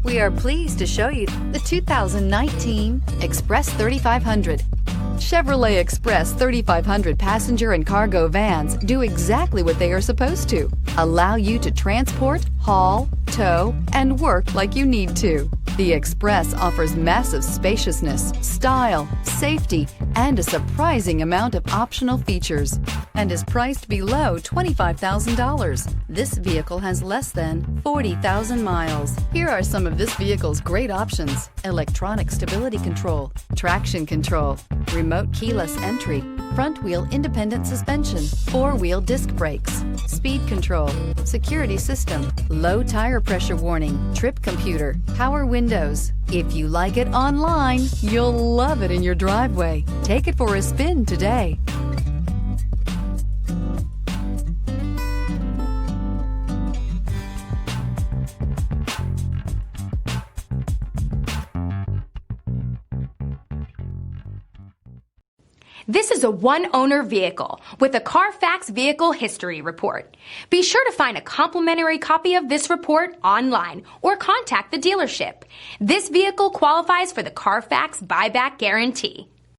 We are pleased to show you the 2019 Express 3500. Chevrolet Express 3500 passenger and cargo vans do exactly what they are supposed to. Allow you to transport, haul, tow, and work like you need to. The Express offers massive spaciousness, style, safety, and a surprising amount of optional features, and is priced below $25,000. This vehicle has less than 40,000 miles. Here are some of this vehicle's great options: electronic stability control, traction control, remote keyless entry, front wheel independent suspension, four-wheel disc brakes, speed control, security system, low tire pressure warning, trip computer, power windows. If you like it online, you'll love it in your driveway. Take it for a spin today. This is a one-owner vehicle with a Carfax Vehicle History Report. Be sure to find a complimentary copy of this report online or contact the dealership. This vehicle qualifies for the Carfax Buyback Guarantee.